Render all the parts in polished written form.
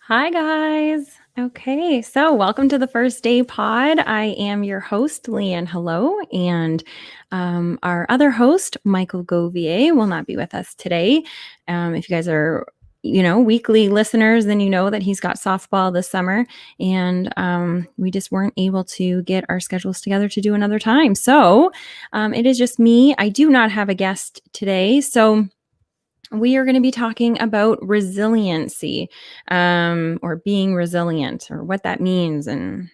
Hi, guys. Okay, so welcome to the First Day Pod. I am your host, Leigh Ann. Hello. And our other host, Michael Govier, will not be with us today. If you guys are, weekly listeners, then you know that he's got softball this summer. And we just weren't able to get our schedules together to do another time. So it is just me. I do not have a guest today. So we are going to be talking about resiliency, or being resilient, or what that means, and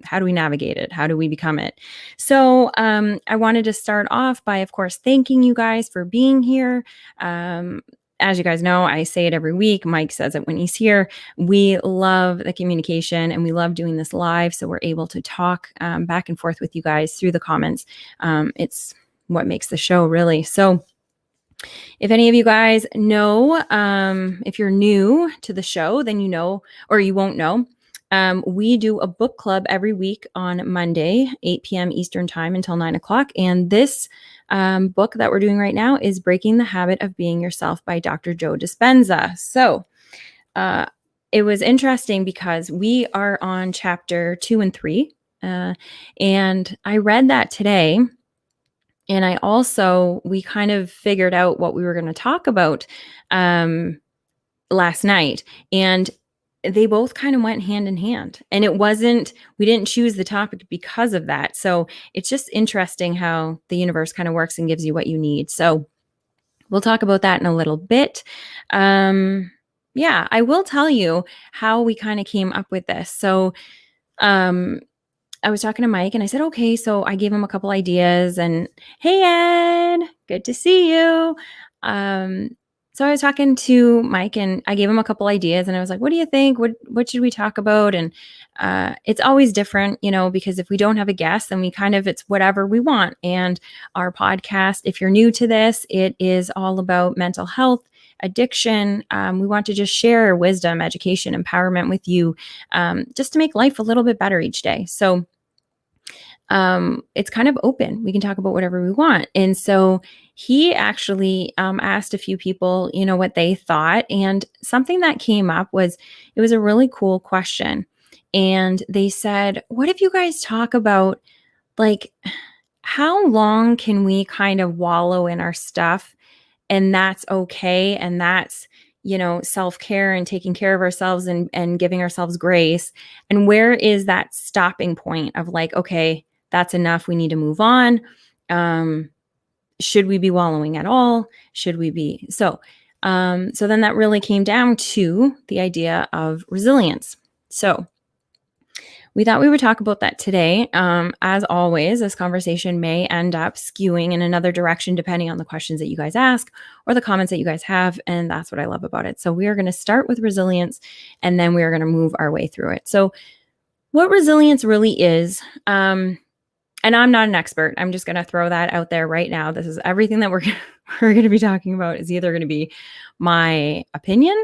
how do we navigate it? How do we become it? So I wanted to start off by, of course, thanking you guys for being here. As you guys know, I say it every week. Mike says it when he's here. We love the communication and we love doing this live. So we're able to talk back and forth with you guys through the comments. It's what makes the show, really. So if any of you guys know, if you're new to the show, then you know, or you won't know, we do a book club every week on Monday, 8 p.m. Eastern time until 9 o'clock. And this book that we're doing right now is Breaking the Habit of Being Yourself by Dr. Joe Dispenza. So it was interesting because we are on chapter 2 and 3. And I read that today. And we kind of figured out what we were going to talk about last night. And they both kind of went hand in hand. And we didn't choose the topic because of that. So it's just interesting how the universe kind of works and gives you what you need. So we'll talk about that in a little bit. I will tell you how we kind of came up with this. So, I was talking to Mike and I said, okay, so I gave him a couple ideas and hey, Ed, good to see you. So I was talking to Mike and I gave him a couple ideas and I was like, what do you think? What should we talk about? And it's always different, because if we don't have a guest, then it's whatever we want. And our podcast, if you're new to this, it is all about mental health, addiction. We want to just share wisdom, education, empowerment with you, just to make life a little bit better each day. So it's kind of open. We can talk about whatever we want. And so he actually asked a few people, what they thought. And something that came up it was a really cool question. And they said, what if you guys talk about, like, how long can we kind of wallow in our stuff and that's okay? And that's, self-care and taking care of ourselves and giving ourselves grace. And where is that stopping point of like, okay, that's enough. We need to move on. Should we be wallowing at all? Should we be? So then that really came down to the idea of resilience. So we thought we would talk about that today. As always, this conversation may end up skewing in another direction depending on the questions that you guys ask or the comments that you guys have. And that's what I love about it. So we are going to start with resilience and then we are going to move our way through it. So what resilience really is, and I'm not an expert. I'm just going to throw that out there right now. This is everything that we're going to be talking about is either going to be my opinion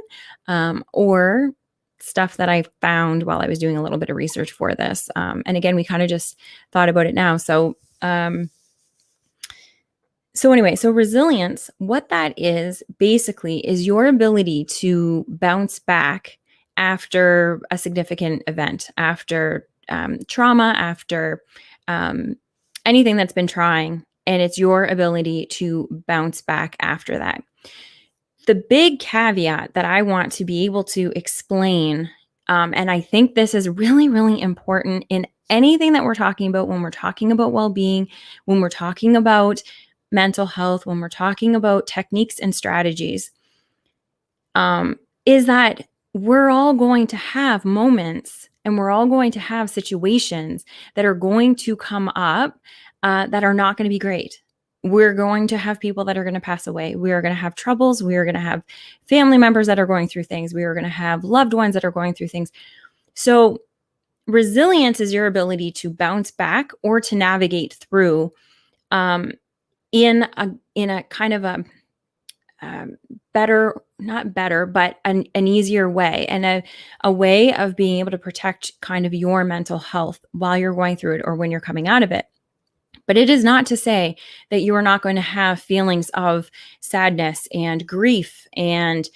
or stuff that I found while I was doing a little bit of research for this. And again, we kind of just thought about it now. So resilience, what that is basically is your ability to bounce back after a significant event, after trauma, after anything that's been trying, and it's your ability to bounce back after that. The big caveat that I want to be able to explain, and I think this is really, really important in anything that we're talking about when we're talking about well-being, when we're talking about mental health, when we're talking about techniques and strategies, is that we're all going to have moments and we're all going to have situations that are going to come up that are not going to be great. We're going to have people that are going to pass away. We are going to have troubles. We are going to have family members that are going through things. We are going to have loved ones that are going through things. So resilience is your ability to bounce back or to navigate through in a kind of a better, not better, but an easier way, and a way of being able to protect kind of your mental health while you're going through it or when you're coming out of it. But it is not to say that you are not going to have feelings of sadness and grief and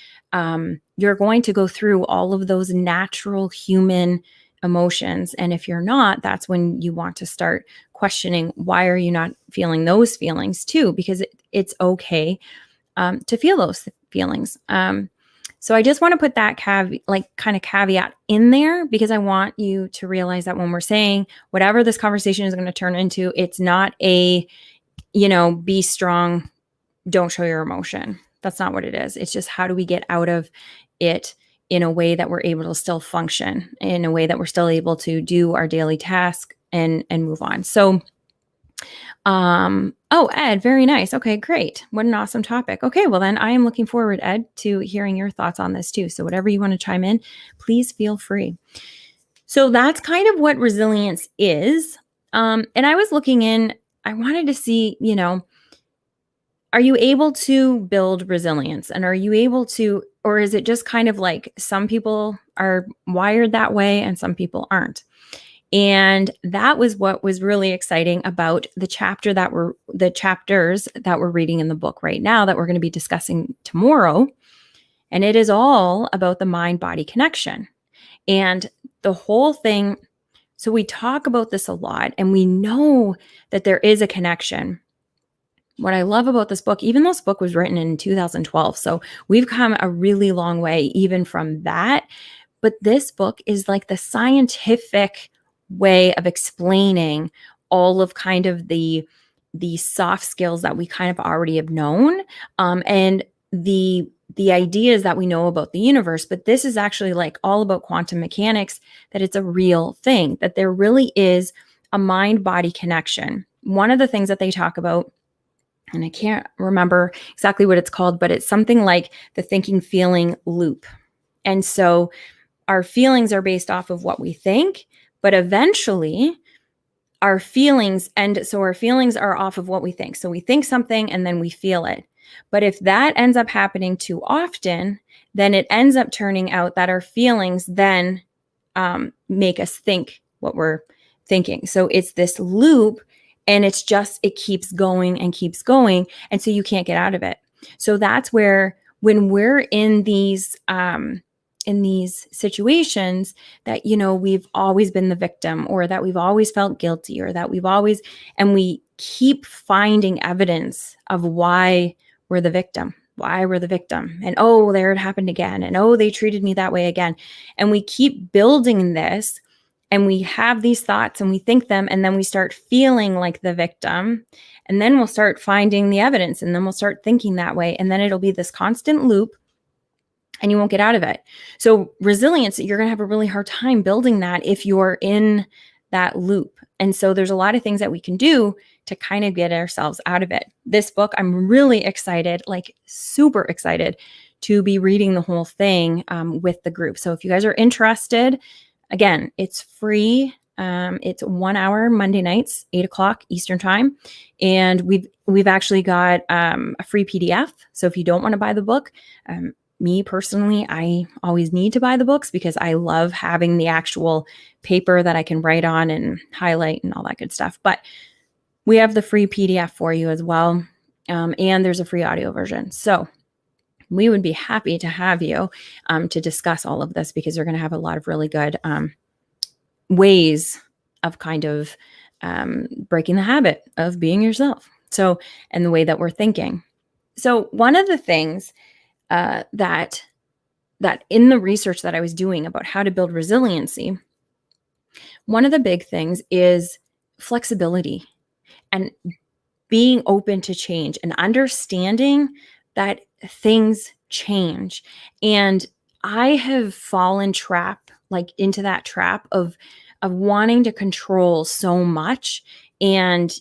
you're going to go through all of those natural human emotions. And if you're not, that's when you want to start questioning, why are you not feeling those feelings too? Because it's okay to feel those feelings. So I just want to put that kind of caveat in there, because I want you to realize that when we're saying whatever this conversation is going to turn into, it's not a, be strong, don't show your emotion. That's not what it is. It's just, how do we get out of it in a way that we're able to still function, in a way that we're still able to do our daily task and move on. So oh, Ed, very nice. Okay, great. What an awesome topic. Okay, well then I am looking forward, Ed, to hearing your thoughts on this too. So whatever you want to chime in, please feel free. So that's kind of what resilience is. And I was looking in, I wanted to see, are you able to build resilience? And are you able to, or is it just kind of like some people are wired that way and some people aren't? And that was what was really exciting about the chapters that we're reading in the book right now that we're going to be discussing tomorrow. And it is all about the mind-body connection. And the whole thing, so we talk about this a lot and we know that there is a connection. What I love about this book, even though this book was written in 2012, so we've come a really long way even from that. But this book is like the scientific way of explaining all of kind of the soft skills that we kind of already have known, and the ideas that we know about the universe. But this is actually like all about quantum mechanics, that it's a real thing, that there really is a mind-body connection. One of the things that they talk about, and I can't remember exactly what it's called, but it's something like the thinking feeling loop. And so our feelings are based off of what we think, but eventually our feelings are off of what we think. So we think something and then we feel it. But if that ends up happening too often, then it ends up turning out that our feelings then make us think what we're thinking. So it's this loop, and it keeps going and keeps going. And so you can't get out of it. So that's where, when we're in these situations that, we've always been the victim, or that we've always felt guilty, or that we keep finding evidence of why we're the victim. And oh, there it happened again. And oh, they treated me that way again. And we keep building this, and we have these thoughts and we think them, and then we start feeling like the victim, and then we'll start finding the evidence, and then we'll start thinking that way. And then it'll be this constant loop, and you won't get out of it. So resilience, you're going to have a really hard time building that if you're in that loop. And so there's a lot of things that we can do to kind of get ourselves out of it. This book, I'm really excited, like super excited to be reading the whole thing with the group. So if you guys are interested, again, it's free. It's 1 hour Monday nights, 8:00 Eastern time. And we've actually got a free PDF. So if you don't want to buy the book, me personally, I always need to buy the books because I love having the actual paper that I can write on and highlight and all that good stuff. But we have the free PDF for you as well. And there's a free audio version. So we would be happy to have you to discuss all of this, because you're going to have a lot of really good ways of kind of breaking the habit of being yourself. So, and the way that we're thinking. So one of the things that in the research that I was doing about how to build resiliency, one of the big things is flexibility and being open to change and understanding that things change. And I have fallen into that trap of wanting to control so much. And,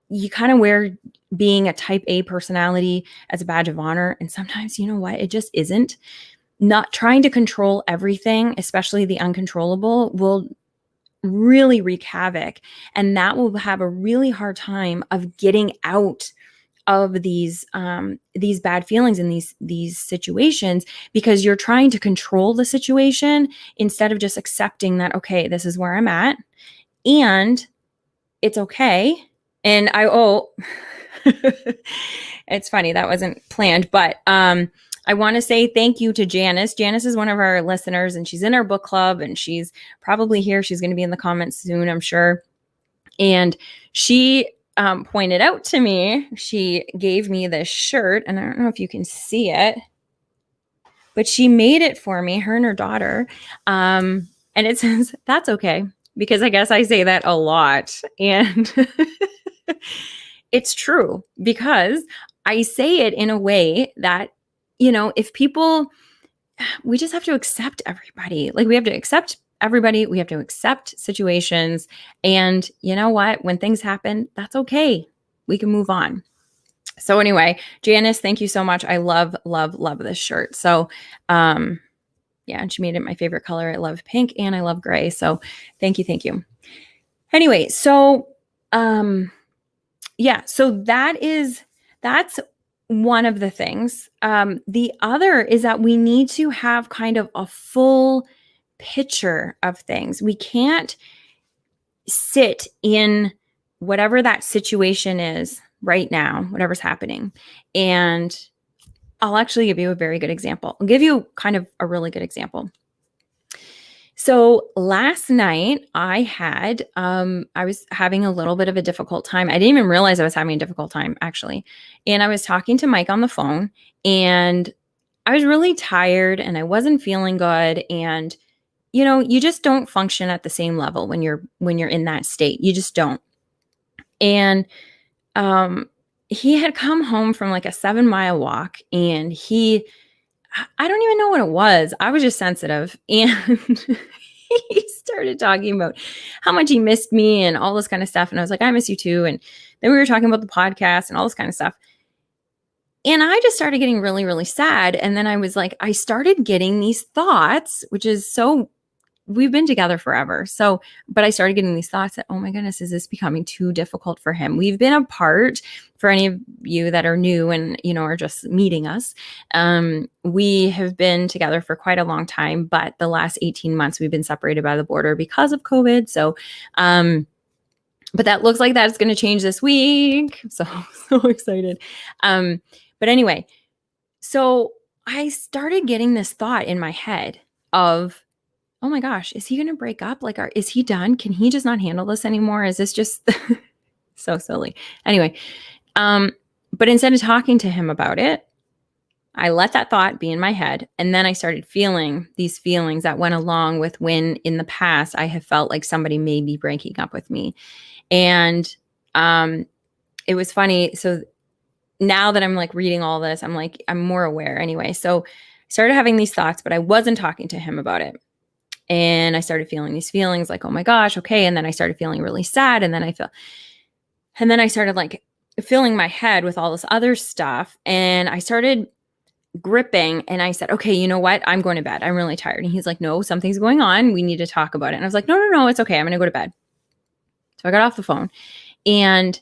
you kind of wear being a type A personality as a badge of honor. And sometimes, you know what, it just isn't. Not trying to control everything, especially the uncontrollable, will really wreak havoc. And that will have a really hard time of getting out of these bad feelings in these situations, because you're trying to control the situation instead of just accepting that, okay, this is where I'm at and it's okay. And it's funny, that wasn't planned, but I want to say thank you to Janice. Janice is one of our listeners, and she's in our book club, and she's probably here. She's going to be in the comments soon, I'm sure. And she pointed out to me, she gave me this shirt, and I don't know if you can see it, but she made it for me, her and her daughter. And it says, "That's okay," because I guess I say that a lot. And it's true, because I say it in a way that, if people, we just have to accept everybody. Like, we have to accept everybody. We have to accept situations. And you know what? When things happen, that's okay. We can move on. So anyway, Janice, thank you so much. I love, love, love this shirt. So, yeah, and she made it my favorite color. I love pink and I love gray. So thank you. Thank you. Anyway, so, yeah, so that's one of the things. The other is that we need to have kind of a full picture of things. We can't sit in whatever that situation is right now, whatever's happening. And I'll actually give you a very good example. I'll give you kind of a really good example. So last night I was having a little bit of a difficult time. I didn't even realize I was having a difficult time, actually. And I was talking to Mike on the phone, and I was really tired and I wasn't feeling good. And, you just don't function at the same level when you're in that state. You just don't. And, he had come home from like a 7-mile walk, and I don't even know what it was. I was just sensitive. And he started talking about how much he missed me and all this kind of stuff. And I was like, I miss you too. And then we were talking about the podcast and all this kind of stuff. And I just started getting really, really sad. And then I started getting these thoughts, which is so, we've been together forever. So, but I started getting these thoughts that, oh my goodness, is this becoming too difficult for him? We've been apart, for any of you that are new and, are just meeting us. We have been together for quite a long time, but the last 18 months we've been separated by the border because of COVID. So, but that looks like that's going to change this week. So excited. But anyway, so I started getting this thought in my head of, oh my gosh, is he going to break up? Like, is he done? Can he just not handle this anymore? Is this just so silly? Anyway, but instead of talking to him about it, I let that thought be in my head. And then I started feeling these feelings that went along with when in the past I have felt like somebody may be breaking up with me. And it was funny. So now that I'm like reading all this, I'm more aware anyway. So I started having these thoughts, but I wasn't talking to him about it. And I started feeling these feelings like, oh my gosh, okay. And then I started feeling really sad. And then I started like filling my head with all this other stuff. And I started gripping, and I said, okay, you know what? I'm going to bed. I'm really tired. And he's like, no, something's going on. We need to talk about it. And I was like, no, it's okay. I'm going to go to bed. So I got off the phone, and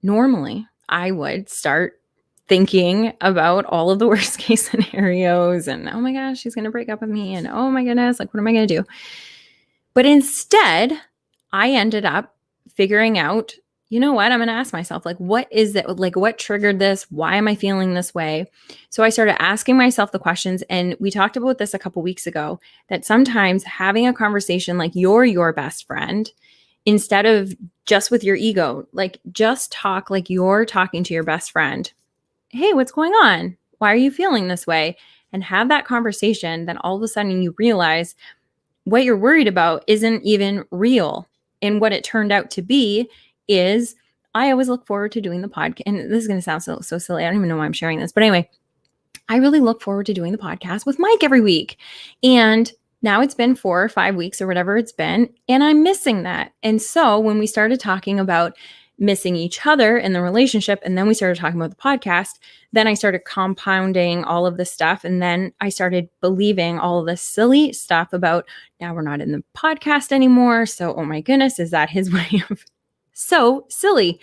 normally I would start thinking about all of the worst case scenarios and, oh my gosh, she's going to break up with me. And oh my goodness, like, what am I going to do? But instead, I ended up figuring out, you know what? I'm going to ask myself, like, what is it? Like, what triggered this? Why am I feeling this way? So I started asking myself the questions. And we talked about this a couple weeks ago, that sometimes having a conversation like you're your best friend, instead of just with your ego, like just talk like you're talking to your best friend. Hey, what's going on? Why are you feeling this way? And have that conversation. Then all of a sudden you realize what you're worried about isn't even real. And what it turned out to be is, I always look forward to doing the podcast. And this is going to sound so silly. I don't even know why I'm sharing this. But anyway, I really look forward to doing the podcast with Mike every week. And now it's been 4 or 5 weeks or whatever it's been, and I'm missing that. And so when we started talking about missing each other in the relationship, and then we started talking about the podcast, then I started compounding all of this stuff. And then I started believing all of this silly stuff about, now we're not in the podcast anymore. So, oh my goodness, is that his way of so silly?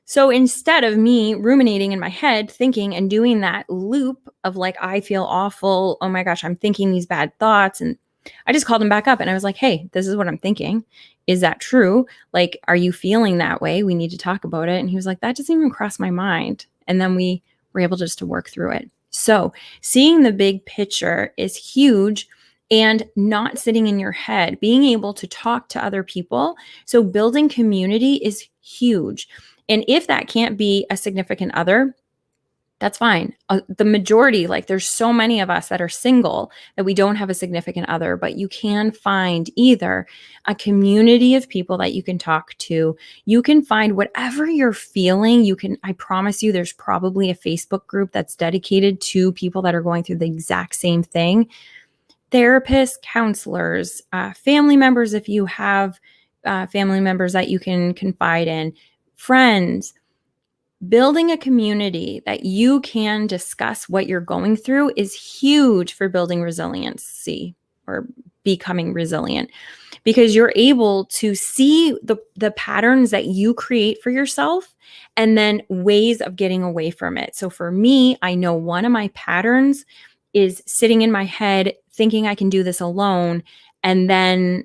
So instead of me ruminating in my head, thinking and doing that loop of like, I feel awful. Oh my gosh, I'm thinking these bad thoughts. And I just called him back up and I was like, hey, this is what I'm thinking. Is that true? Like, are you feeling that way? We need to talk about it. And he was like, that doesn't even cross my mind. And then we were able just to work through it. So seeing the big picture is huge, and not sitting in your head, being able to talk to other people. So building community is huge. And if that can't be a significant other, that's fine. The majority, like there's so many of us that are single that we don't have a significant other, but you can find either a community of people that you can talk to. You can find whatever you're feeling. I promise you, there's probably a Facebook group that's dedicated to people that are going through the exact same thing. Therapists, counselors, family members, if you have family members that you can confide in, friends. Building a community that you can discuss what you're going through is huge for building resiliency or becoming resilient, because you're able to see the patterns that you create for yourself and then ways of getting away from it. So for me, I know one of my patterns is sitting in my head thinking I can do this alone, and then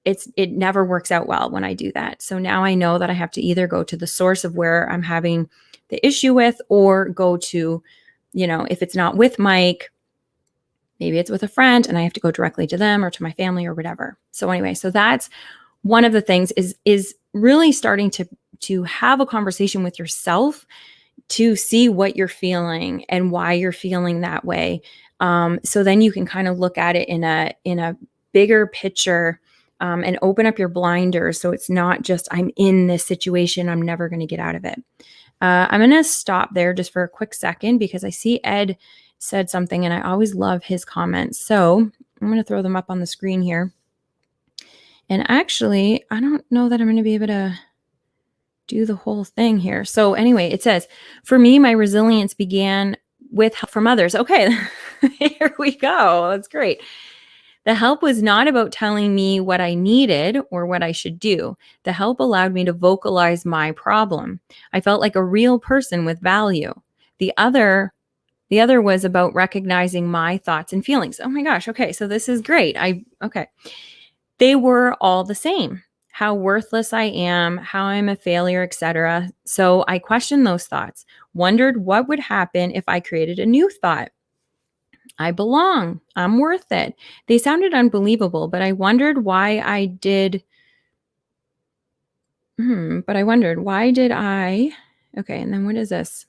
it never works out well when I do that. So now I know that I have to either go to the source of where I'm having the issue with, or go to, if it's not with Mike, maybe it's with a friend and I have to go directly to them or to my family or whatever. So anyway, so that's one of the things is really starting to have a conversation with yourself to see what you're feeling and why you're feeling that way. So then you can kind of look at it in a bigger picture, and open up your blinders. So it's not just, I'm in this situation, I'm never going to get out of it. I'm going to stop there just for a quick second because I see Ed said something and I always love his comments. So I'm going to throw them up on the screen here. And actually, I don't know that I'm going to be able to do the whole thing here. So anyway, it says, for me, my resilience began with help from others. Okay, here we go. That's great. The help was not about telling me what I needed or what I should do. The help allowed me to vocalize my problem. I felt like a real person with value. The other was about recognizing my thoughts and feelings. Oh my gosh. Okay. So this is great. Okay. They were all the same. How worthless I am, how I'm a failure, etc. So I questioned those thoughts, wondered what would happen if I created a new thought. I belong. I'm worth it. They sounded unbelievable, but I wondered why I did. But I wondered, why did I? Okay, and then what is this?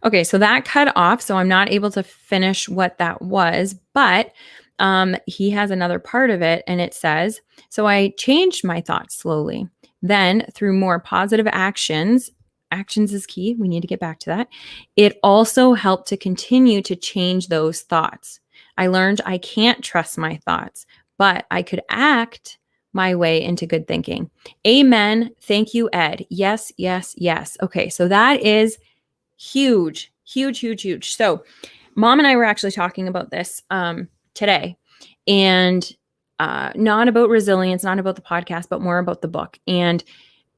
Okay, so that cut off, so I'm not able to finish what that was, but he has another part of it, and it says, so I changed my thoughts slowly. Then, through more positive actions is key. We need to get back to that. It also helped to continue to change those thoughts. I learned I can't trust my thoughts, but I could act my way into good thinking. Amen. Thank you, Ed. Yes, yes, yes. Okay, so that is huge, huge, huge, huge. So Mom and I were actually talking about this today, and not about resilience, not about the podcast, but more about the book. And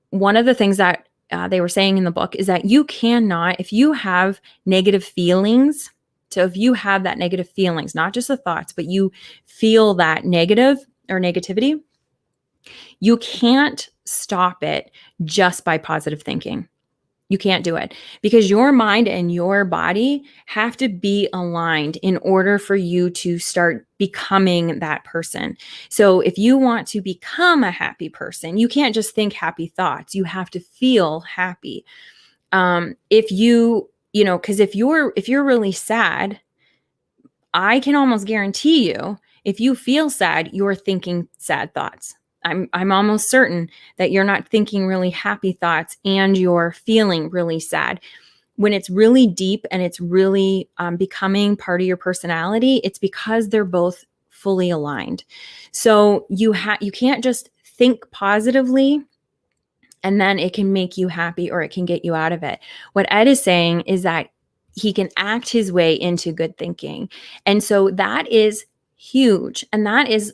one of the things that they were saying in the book is that you cannot, if you have negative feelings, so if you have that negative feelings, not just the thoughts, but you feel that negative or negativity, you can't stop it just by positive thinking. You can't do it, because your mind and your body have to be aligned in order for you to start becoming that person. So if you want to become a happy person, you can't just think happy thoughts. You have to feel happy. If because if you're really sad, I can almost guarantee you, if you feel sad, you're thinking sad thoughts. I'm almost certain that you're not thinking really happy thoughts and you're feeling really sad. When it's really deep and it's really becoming part of your personality, it's because they're both fully aligned. So you can't just think positively and then it can make you happy or it can get you out of it. What Ed is saying is that he can act his way into good thinking. And so that is huge. And that is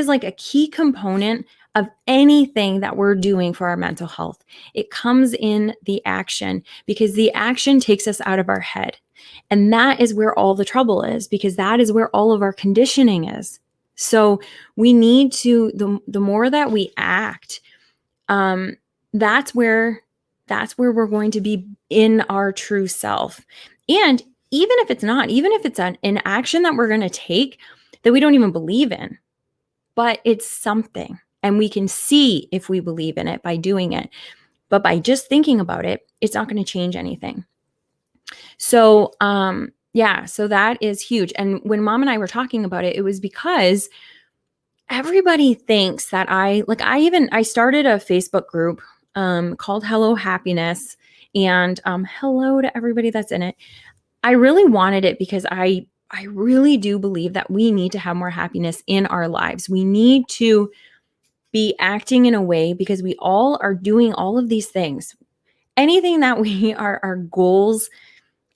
like a key component of anything that we're doing for our mental health. It comes in the action, because the action takes us out of our head. And that is where all the trouble is, because that is where all of our conditioning is. So we need to, the more that we act, that's where that's where we're going to be in our true self. And even if it's not, even if it's an action that we're going to take that we don't even believe in, but it's something, and we can see if we believe in it by doing it. But by just thinking about it, it's not going to change anything. So, yeah, so that is huge. And when Mom and I were talking about it, it was because everybody thinks that I started a Facebook group called Hello Happiness, and hello to everybody that's in it. I really wanted it because I really do believe that we need to have more happiness in our lives. We need to be acting in a way, because we all are doing all of these things. Anything that we are, our goals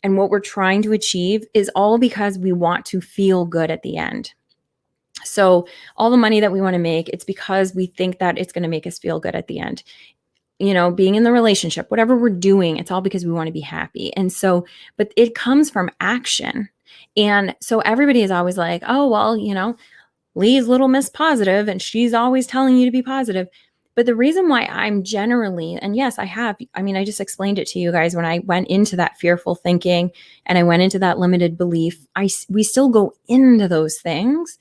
and what we're trying to achieve, is all because we want to feel good at the end. So all the money that we want to make, it's because we think that it's going to make us feel good at the end. Being in the relationship, whatever we're doing, it's all because we want to be happy. And so, but it comes from action. And so everybody is always like, oh, well, Leigh's little Miss Positive, and she's always telling you to be positive. But the reason why I'm generally, and yes, I just explained it to you guys when I went into that fearful thinking and I went into that limited belief, we still go into those things,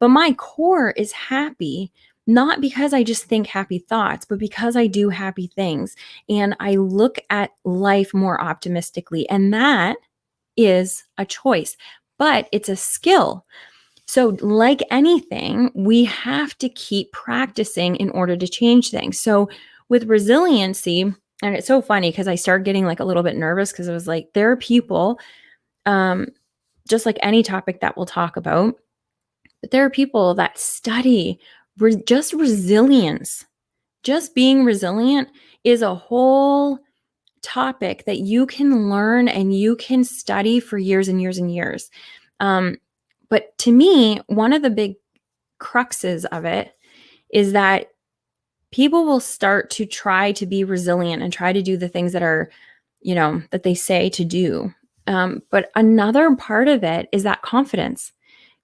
but my core is happy, not because I just think happy thoughts, but because I do happy things and I look at life more optimistically. And that is a choice, but it's a skill. So, like anything, we have to keep practicing in order to change things. So, with resiliency, and it's so funny because I started getting like a little bit nervous, because it was like, there are people, just like any topic that we'll talk about, but there are people that study just resilience. Just being resilient is a whole topic that you can learn and you can study for years and years and years. But to me, one of the big cruxes of it is that people will start to try to be resilient and try to do the things that are, that they say to do. But another part of it is that confidence.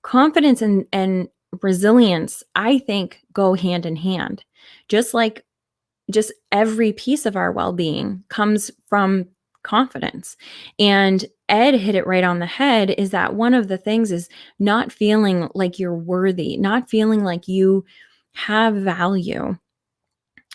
Confidence and resilience, I think, go hand in hand. Just every piece of our well-being comes from confidence. And Ed hit it right on the head, is that one of the things is not feeling like you're worthy, not feeling like you have value.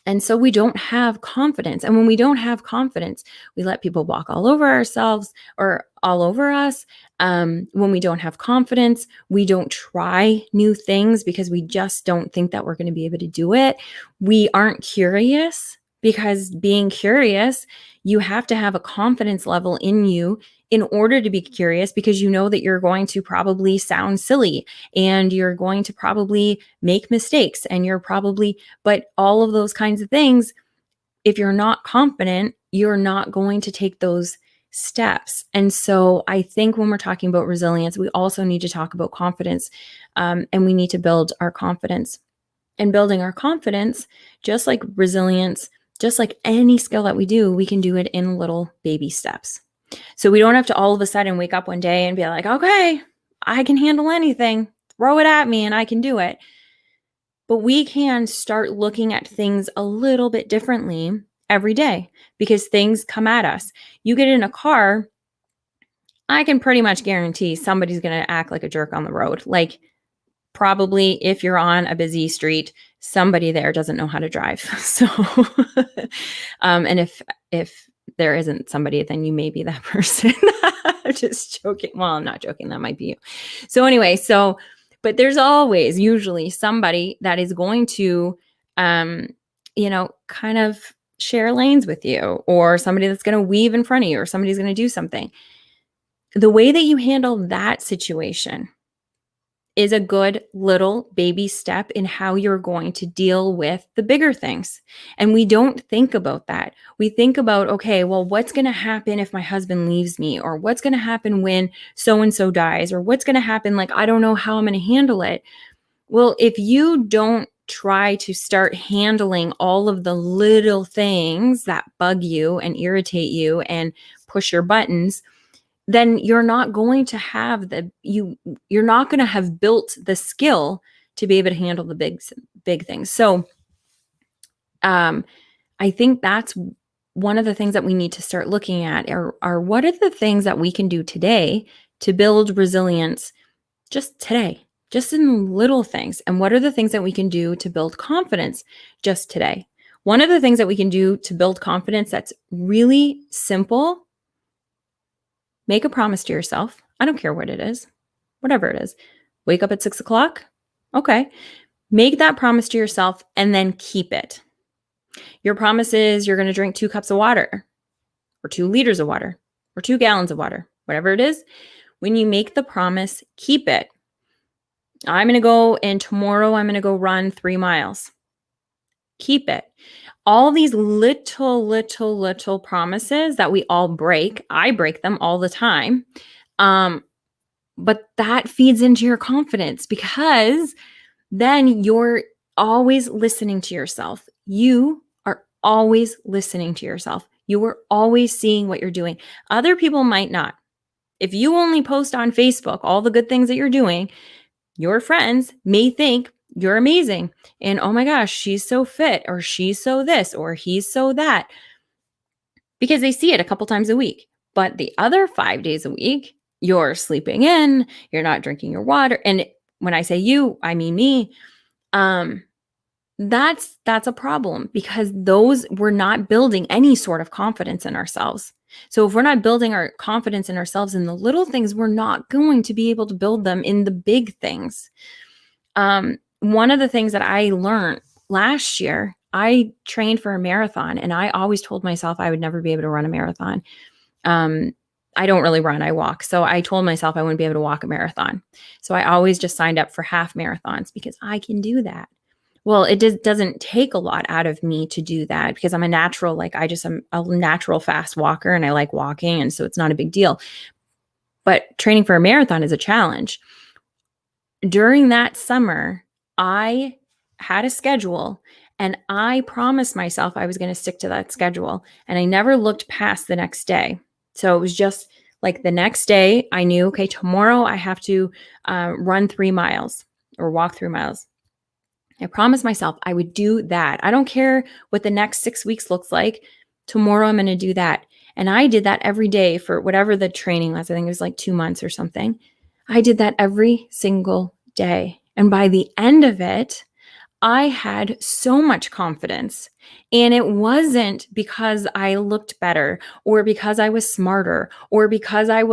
And so we don't have confidence. And when we don't have confidence, we let people walk all over ourselves or all over us. When we don't have confidence, we don't try new things because we just don't think that we're going to be able to do it. We aren't curious, because being curious, you have to have a confidence level in you in order to be curious, because you know that you're going to probably sound silly and you're going to probably make mistakes and but all of those kinds of things, if you're not confident, you're not going to take those steps. And so I think when we're talking about resilience, we also need to talk about confidence, and we need to build our confidence. And building our confidence, just like resilience, just like any skill that we do, we can do it in little baby steps. So we don't have to all of a sudden wake up one day and be like, okay, I can handle anything, throw it at me and I can do it. But we can start looking at things a little bit differently every day, because things come at us. You get in a car, I can pretty much guarantee somebody's going to act like a jerk on the road. Like, probably if you're on a busy street, somebody there doesn't know how to drive. So, and if there isn't somebody, then you may be that person. Just joking. Well, I'm not joking. That might be you. So anyway, but there's always usually somebody that is going to, kind of share lanes with you, or somebody that's going to weave in front of you, or somebody's going to do something. The way that you handle that situation is a good little baby step in how you're going to deal with the bigger things. And we don't think about that. We think about, okay, well, what's going to happen if my husband leaves me? Or what's going to happen when so-and-so dies? Or what's going to happen? Like, I don't know how I'm going to handle it. Well, if you don't try to start handling all of the little things that bug you and irritate you and push your buttons, then you're not going to have you're not going to have built the skill to be able to handle the big things. So I think that's one of the things that we need to start looking at are what are the things that we can do today to build resilience just today, just in little things. And what are the things that we can do to build confidence just today? One of the things that we can do to build confidence that's really simple, make a promise to yourself. I don't care what it is, whatever it is. Wake up at 6 o'clock. Okay. Make that promise to yourself and then keep it. Your promise is you're going to drink 2 cups of water or 2 liters of water or 2 gallons of water, whatever it is. When you make the promise, keep it. I'm going to go and tomorrow I'm going to go run 3 miles. Keep it. All these little promises that we all break. I break them all the time. But that feeds into your confidence because then you're always listening to yourself. You are always listening to yourself. You are always seeing what you're doing. Other people might not. If you only post on Facebook all the good things that you're doing, your friends may think you're amazing. And oh my gosh, she's so fit, or she's so this, or he's so that, because they see it a couple times a week. But the other 5 days a week, you're sleeping in, you're not drinking your water. And when I say you, I mean me. That's a problem because we're not building any sort of confidence in ourselves. So if we're not building our confidence in ourselves in the little things, we're not going to be able to build them in the big things. One of the things that I learned last year, I trained for a marathon and I always told myself I would never be able to run a marathon. I don't really run, I walk. So I told myself I wouldn't be able to walk a marathon. So I always just signed up for half marathons because I can do that. Well, it doesn't take a lot out of me to do that because I'm a natural, I'm a natural fast walker and I like walking. And so it's not a big deal. But training for a marathon is a challenge. During that summer, I had a schedule and I promised myself I was going to stick to that schedule. And I never looked past the next day. So it was just like the next day I knew, okay, tomorrow I have to run 3 miles or walk 3 miles. I promised myself I would do that. I don't care what the next 6 weeks looks like. Tomorrow I'm going to do that. And I did that every day for whatever the training was. I think it was like 2 months or something. I did that every single day. And by the end of it, I had so much confidence. And it wasn't because I looked better or because I was smarter or because I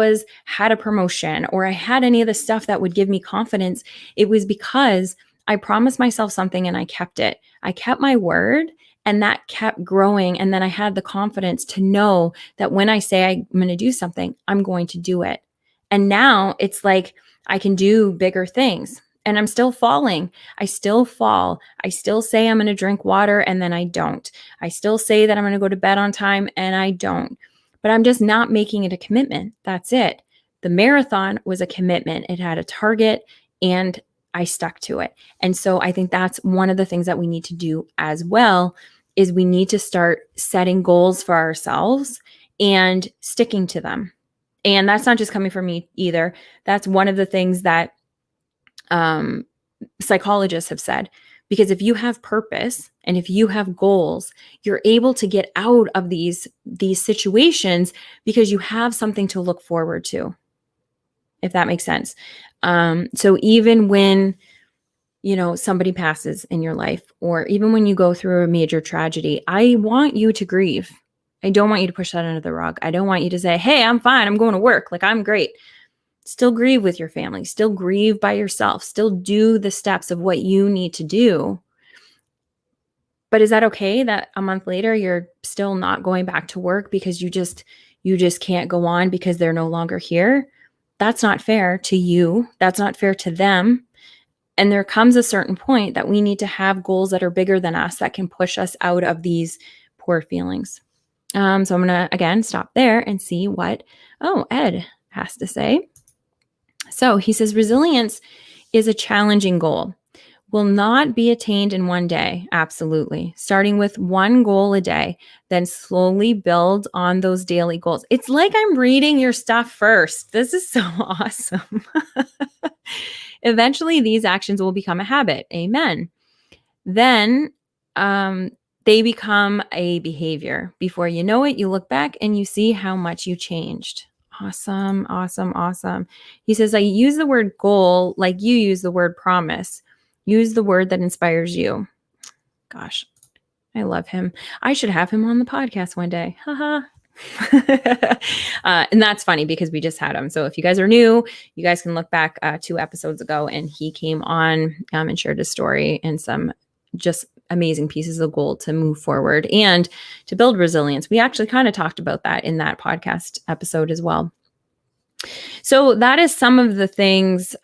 had a promotion or I had any of the stuff that would give me confidence. It was because I promised myself something and I kept it. I kept my word and that kept growing. And then I had the confidence to know that when I say I'm going to do something, I'm going to do it. And now it's like I can do bigger things. And I'm still falling. I still fall. I still say I'm going to drink water and then I don't. I still say that I'm going to go to bed on time and I don't. But I'm just not making it a commitment. That's it. The marathon was a commitment. It had a target and I stuck to it. And so I think that's one of the things that we need to do as well is we need to start setting goals for ourselves and sticking to them. And that's not just coming from me either. That's one of the things that psychologists have said, because if you have purpose and if you have goals, you're able to get out of these situations because you have something to look forward to, if that makes sense. So even when, somebody passes in your life, or even when you go through a major tragedy, I want you to grieve. I don't want you to push that under the rug. I don't want you to say, hey, I'm fine. I'm going to work. Like, I'm great. Still grieve with your family, still grieve by yourself, still do the steps of what you need to do. But is that okay that a month later you're still not going back to work because you just can't go on because they're no longer here? That's not fair to you. That's not fair to them. And there comes a certain point that we need to have goals that are bigger than us that can push us out of these poor feelings. So I'm going to, again, stop there and see what, Ed has to say. So he says, resilience is a challenging goal. Will not be attained in one day. Absolutely. Starting with one goal a day, then slowly build on those daily goals. It's like I'm reading your stuff first. This is so awesome. Eventually, these actions will become a habit. Amen. Then they become a behavior. Before you know it, you look back and you see how much you changed. Awesome, awesome, awesome. He says, I use the word goal like you use the word promise. Use the word that inspires you. Gosh, I love him. I should have him on the podcast one day. Haha. And that's funny because we just had him. So if you guys are new, you guys can look back 2 episodes ago, and he came on and shared his story and some just amazing pieces of gold to move forward and to build resilience. We actually kind of talked about that in that podcast episode as well. So that is some of the things.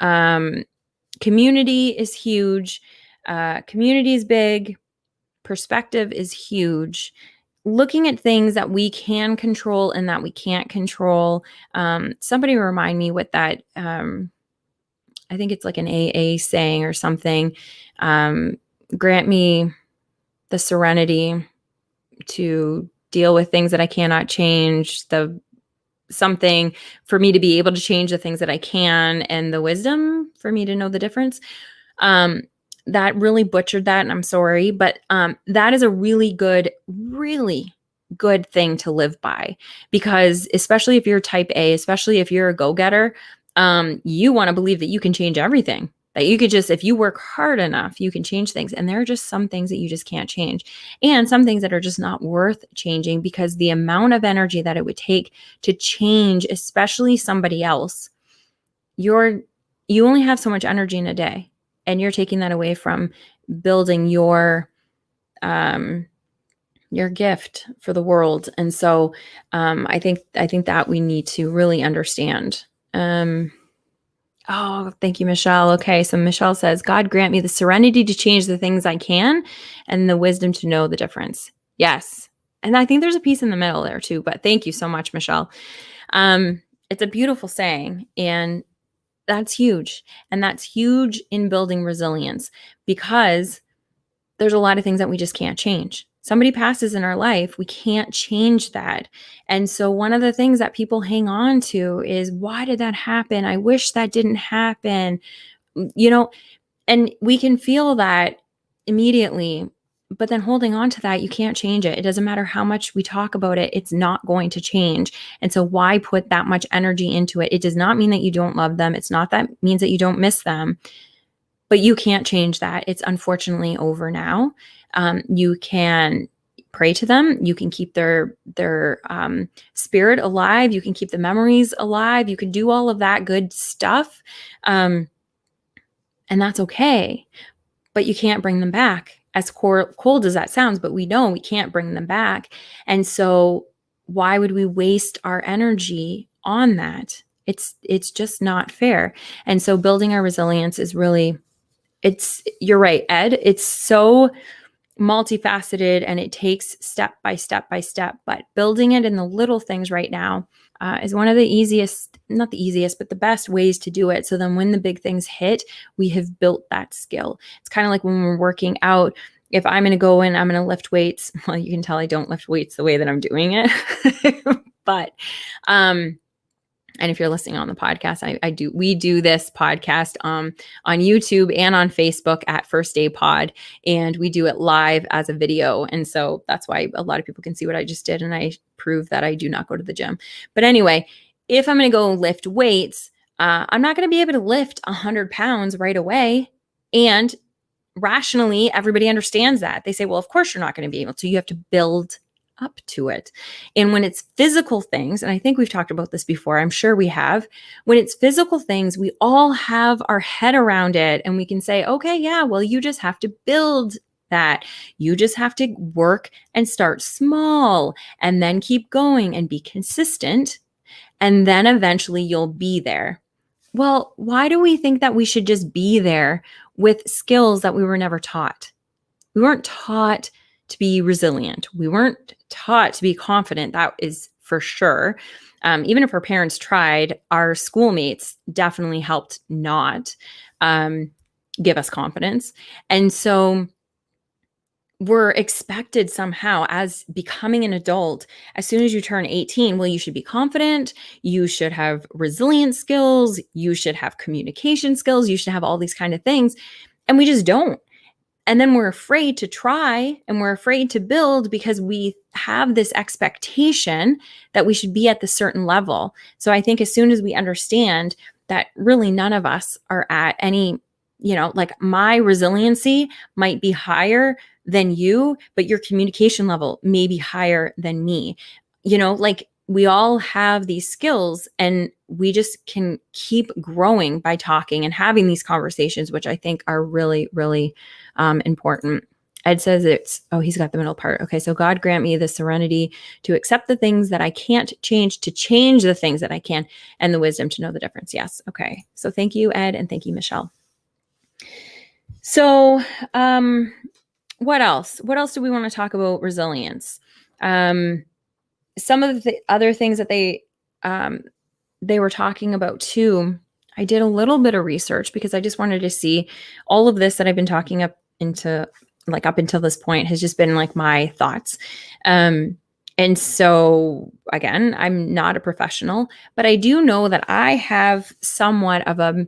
Community is huge. Community is big. Perspective is huge. Looking at things that we can control and that we can't control. Somebody remind me what that, I think it's like an AA saying or something. Grant me the serenity to deal with things that I cannot change, something for me to be able to change the things that I can, and the wisdom for me to know the difference. That really butchered that, and I'm sorry, but that is a really good thing to live by, because especially if you're type A, especially if you're a go-getter, you want to believe that you can change everything, that you could just, if you work hard enough, you can change things. And there are just some things that you just can't change, and some things that are just not worth changing, because the amount of energy that it would take to change, especially somebody else, you only have so much energy in a day. And you're taking that away from building your gift for the world. And so I think that we need to really understand. Oh, thank you, Michelle. Okay, so Michelle says, God grant me the serenity to change the things I can and the wisdom to know the difference. Yes. And I think there's a piece in the middle there too, but thank you so much, Michelle. It's a beautiful saying, and that's huge. And that's huge in building resilience, because there's a lot of things that we just can't change. Somebody passes in our life, we can't change that. And so one of the things that people hang on to is, why did that happen? I wish that didn't happen. And we can feel that immediately, but then holding on to that, you can't change it. It doesn't matter how much we talk about it, it's not going to change. And so why put that much energy into it? It does not mean that you don't love them. It's not that means that you don't miss them, but you can't change that. It's unfortunately over now. You can pray to them. You can keep their spirit alive. You can keep the memories alive. You can do all of that good stuff. And that's okay. But you can't bring them back. As cold as that sounds, but we know we can't bring them back. And so why would we waste our energy on that? It's just not fair. And so building our resilience is really, you're right, Ed. It's so multifaceted, and it takes step by step by step, but building it in the little things right now is one of the easiest, not the easiest, but the best ways to do it. So then when the big things hit, we have built that skill. It's kind of like when we're working out. If I'm going to go in, I'm going to lift weights. Well, you can tell I don't lift weights the way that I'm doing it, but, and if you're listening on the podcast, we do this podcast on YouTube and on Facebook at First Day Pod, and we do it live as a video. And so that's why a lot of people can see what I just did, and I prove that I do not go to the gym. But anyway, if I'm going to go lift weights, I'm not going to be able to lift 100 pounds right away. And rationally, everybody understands that. They say, well, of course you're not going to be able to. You have to build up to it. And when it's physical things, and I think we've talked about this before, I'm sure we have, when it's physical things, we all have our head around it, and we can say, okay, yeah, well, you just have to build that. You just have to work and start small and then keep going and be consistent. And then eventually you'll be there. Well, why do we think that we should just be there with skills that we were never taught? We weren't taught to be resilient. We weren't taught to be confident. That is for sure. Even if our parents tried, our schoolmates definitely helped not give us confidence. And so we're expected somehow, as becoming an adult, as soon as you turn 18, well, you should be confident. You should have resilient skills. You should have communication skills. You should have all these kind of things. And we just don't. And then we're afraid to try and we're afraid to build because we have this expectation that we should be at the certain level. So I think as soon as we understand that really none of us are at any, like my resiliency might be higher than you, but your communication level may be higher than me. Like we all have these skills and we just can keep growing by talking and having these conversations, which I think are really, really important. Ed says he's got the middle part. Okay, so God grant me the serenity to accept the things that I can't change, to change the things that I can, and the wisdom to know the difference. Yes. Okay. So thank you, Ed, and thank you, Michelle. So what else? What else do we want to talk about resilience? Some of the other things that they were talking about too. I did a little bit of research because I just wanted to see all of this that I've been talking up until this point has just been like my thoughts. And so again, I'm not a professional, but I do know that I have somewhat of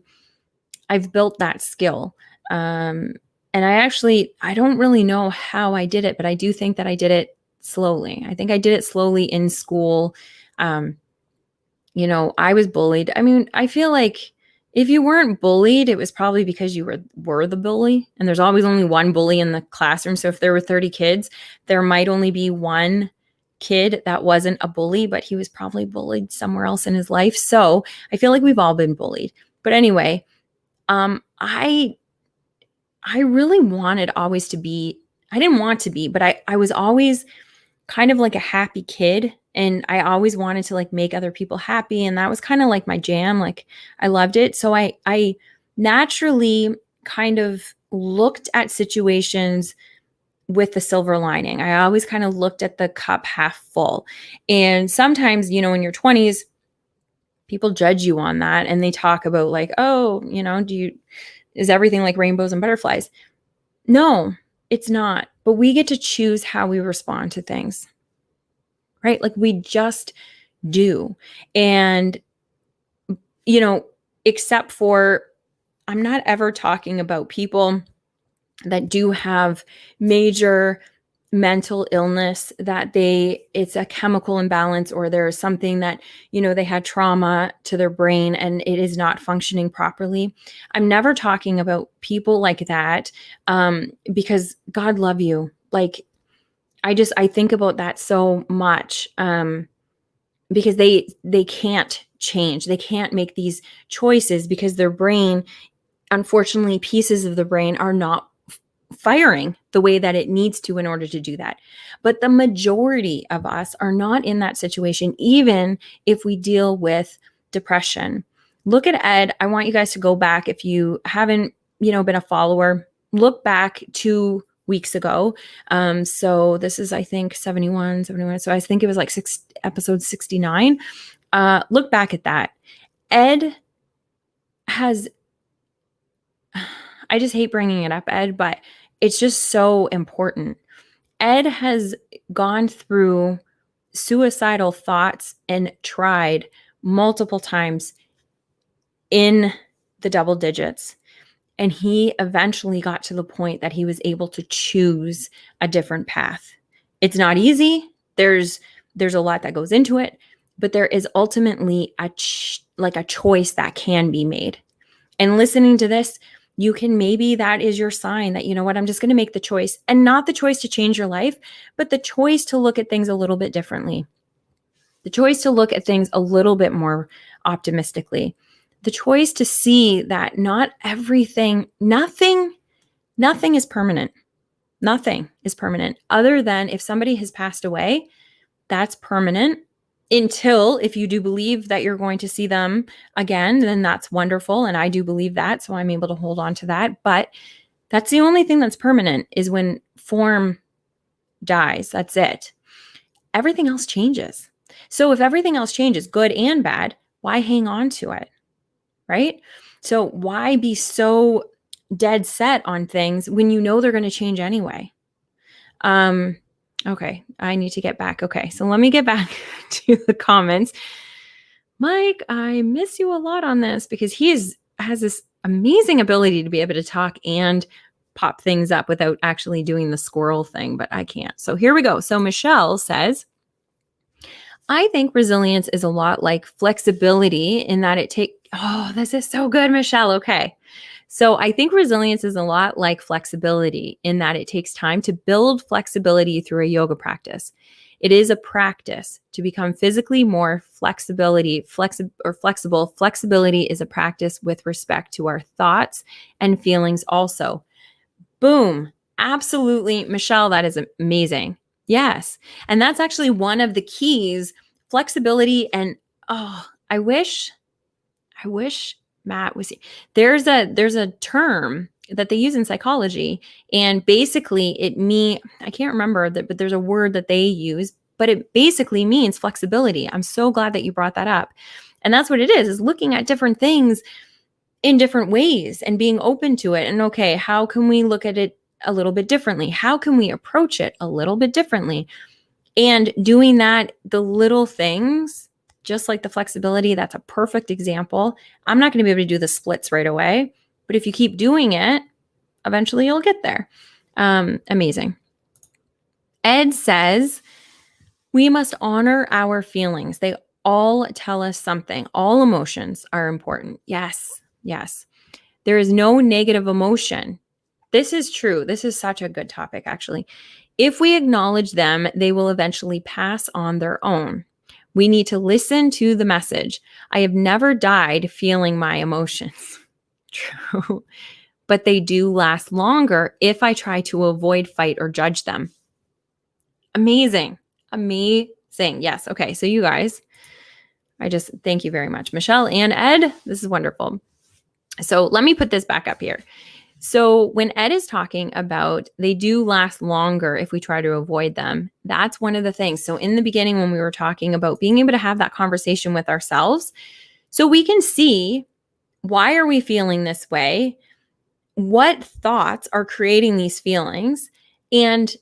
I've built that skill. And I don't really know how I did it, but I do think that I did it slowly. I think I did it slowly in school. I was bullied. I mean, I feel like if you weren't bullied, it was probably because you were the bully. And there's always only one bully in the classroom. So if there were 30 kids, there might only be one kid that wasn't a bully, but he was probably bullied somewhere else in his life. So I feel like we've all been bullied. But anyway, I really wanted always to be, I didn't want to be, but I was always kind of like a happy kid. And I always wanted to like make other people happy. And that was kind of like my jam. Like I loved it. So I naturally kind of looked at situations with the silver lining. I always kind of looked at the cup half full. And sometimes, in your 20s, people judge you on that. And they talk about like, oh, is everything like rainbows and butterflies? No, it's not. But we get to choose how we respond to things. Right? Like we just do. And, except for, I'm not ever talking about people that do have major mental illness, that it's a chemical imbalance, or there's something that, they had trauma to their brain and it is not functioning properly. I'm never talking about people like that, because God love you. Like, I think about that so much, because they can't change. They can't make these choices because their brain, unfortunately, pieces of the brain are not firing the way that it needs to in order to do that. But the majority of us are not in that situation, even if we deal with depression. Look at Ed. I want you guys to go back. If you haven't, been a follower, look back 2 weeks ago. So this is, I think, 71. So I think it was like episode 69. Look back at that. Ed has, I just hate bringing it up, Ed, but it's just so important. Ed has gone through suicidal thoughts and tried multiple times in the double digits. And he eventually got to the point that he was able to choose a different path. It's not easy. There's a lot that goes into it, but there is ultimately a choice that can be made. And listening to this, maybe that is your sign that, I'm just going to make the choice, and not the choice to change your life, but the choice to look at things a little bit differently. The choice to look at things a little bit more optimistically. The choice to see that not everything, nothing is permanent. Nothing is permanent, other than if somebody has passed away, that's permanent. Until, if you do believe that you're going to see them again, then that's wonderful. And I do believe that, so I'm able to hold on to that. But that's the only thing that's permanent, is when form dies. That's it. Everything else changes. So if everything else changes, good and bad, why hang on to it? Right? So why be so dead set on things when you know they're going to change anyway? Okay, I need to get back. Okay, so let me get back to the comments. Mike, I miss you a lot on this, because he has this amazing ability to be able to talk and pop things up without actually doing the squirrel thing, but I can't. So here we go. So Michelle says, I think resilience is a lot like flexibility in that this is so good, Michelle. Okay. So I think resilience is a lot like flexibility in that it takes time to build flexibility through a yoga practice. It is a practice to become physically more flexible. Flexibility is a practice with respect to our thoughts and feelings also. Boom. Absolutely. Michelle, that is amazing. Yes. And that's actually one of the keys, flexibility. And I wish Matt was there's a term that they use in psychology, and basically I can't remember that, but there's a word that they use, but it basically means flexibility. I'm so glad that you brought that up. And that's what it is looking at different things in different ways and being open to it. And okay, how can we look at it a little bit differently? How can we approach it a little bit differently? And doing that, the little things, just like the flexibility, that's a perfect example. I'm not going to be able to do the splits right away, but if you keep doing it, eventually you'll get there. Amazing. Ed says, we must honor our feelings. They all tell us something. All emotions are important. Yes. Yes. There is no negative emotion. This is true. This is such a good topic, actually. If we acknowledge them, they will eventually pass on their own. We need to listen to the message. I have never died feeling my emotions. True. But they do last longer if I try to avoid, fight, or judge them. Amazing. Amazing. Yes. Okay. So you guys, I just thank you very much. Michelle and Ed, this is wonderful. So let me put this back up here. So when Ed is talking about they do last longer if we try to avoid them, that's one of the things. So in the beginning, when we were talking about being able to have that conversation with ourselves, so we can see, why are we feeling this way? What thoughts are creating these feelings? And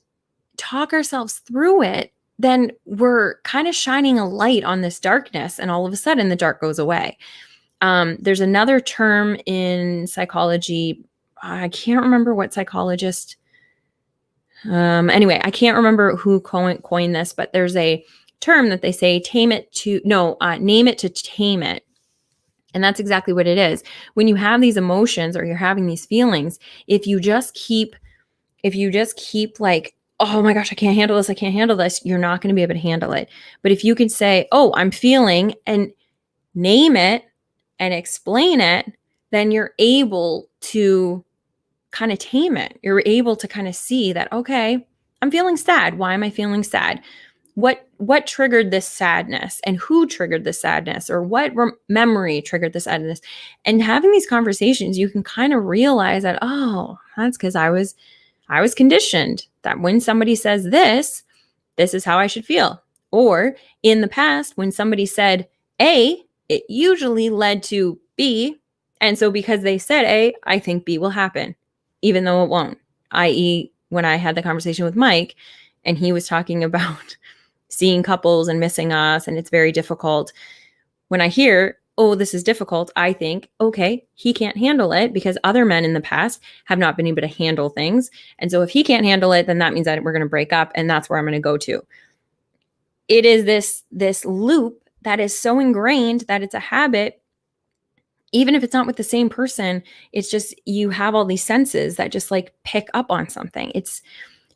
talk ourselves through it, then we're kind of shining a light on this darkness, and all of a sudden the dark goes away. There's another term in psychology. I can't remember what psychologist. Anyway, I can't remember who coined this, but there's a term that they say, name it to tame it. And that's exactly what it is. When you have these emotions or you're having these feelings, if you just keep like, oh my gosh, I can't handle this, you're not going to be able to handle it. But if you can say, oh, I'm feeling, and name it and explain it, then you're able to kind of tame it. You're able to kind of see that, okay, I'm feeling sad. Why am I feeling sad? What triggered this sadness, and who triggered this sadness, or what memory triggered this sadness? And having these conversations, you can kind of realize that, oh, that's because I was conditioned that when somebody says this is how I should feel. Or in the past, when somebody said A, it usually led to B. And so because they said A, I think B will happen, even though it won't. I.e., when I had the conversation with Mike and he was talking about seeing couples and missing us, and it's very difficult. When I hear, oh, this is difficult, I think, okay, he can't handle it because other men in the past have not been able to handle things. And so if he can't handle it, then that means that we're going to break up, and that's where I'm going to go to. It is this loop that is so ingrained that it's a habit. Even if it's not with the same person, it's just you have all these senses that just like pick up on something. It's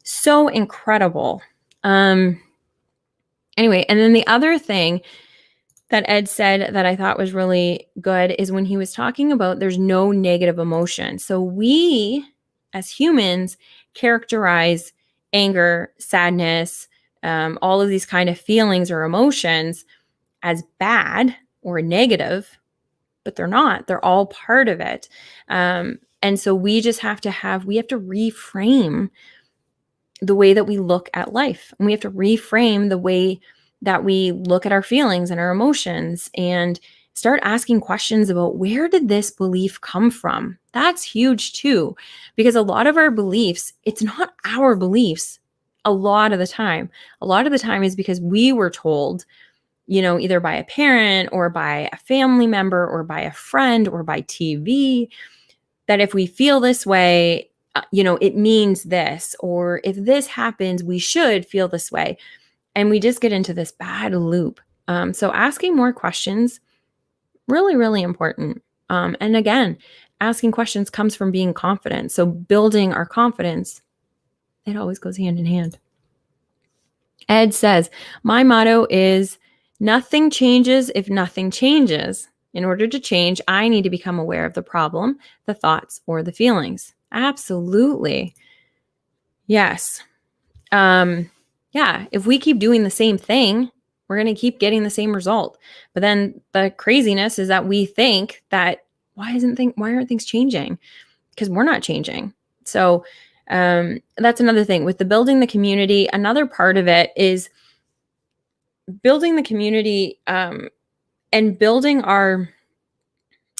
so incredible. Anyway, and then the other thing that Ed said that I thought was really good is when he was talking about there's no negative emotion. So we, as humans, characterize anger, sadness, all of these kind of feelings or emotions as bad or negative, but they're not. They're all part of it. And so we just have to reframe the way that we look at life. And we have to reframe the way that we look at our feelings and our emotions, and start asking questions about, where did this belief come from? That's huge too, because a lot of our beliefs, it's not our beliefs a lot of the time. A lot of the time is because we were told, either by a parent or by a family member or by a friend or by TV, that if we feel this way, it means this, or if this happens, we should feel this way. And we just get into this bad loop. So asking more questions, really, really important. And again, asking questions comes from being confident. So building our confidence, it always goes hand in hand. Ed says, my motto is nothing changes if nothing changes. In order to change, I need to become aware of the problem, the thoughts, or the feelings. Absolutely. Yes. Yeah, if we keep doing the same thing, we're going to keep getting the same result. But then the craziness is that we think that why aren't things changing? Because we're not changing. So that's another thing with the building the community. Another part of it is building the community and building our,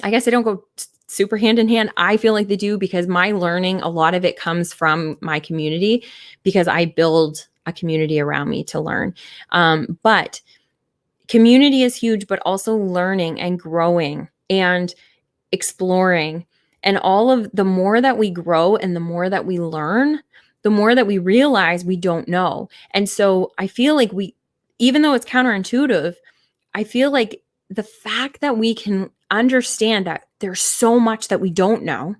I guess they don't go super hand in hand. I feel like they do because my learning, a lot of it comes from my community because I build a community around me to learn. But community is huge, but also learning and growing and exploring. And all of the more that we grow and the more that we learn, the more that we realize we don't know. And so I feel like even though it's counterintuitive, I feel like the fact that we can understand that there's so much that we don't know,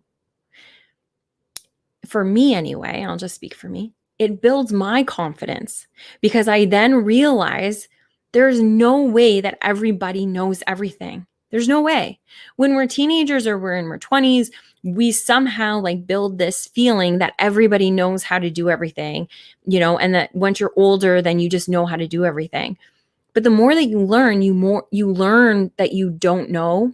for me anyway, I'll just speak for me, it builds my confidence because I then realize there's no way that everybody knows everything. There's no way. When we're teenagers or we're in our 20s, we somehow like build this feeling that everybody knows how to do everything, and that once you're older, then you just know how to do everything. But the more that you learn, you learn that you don't know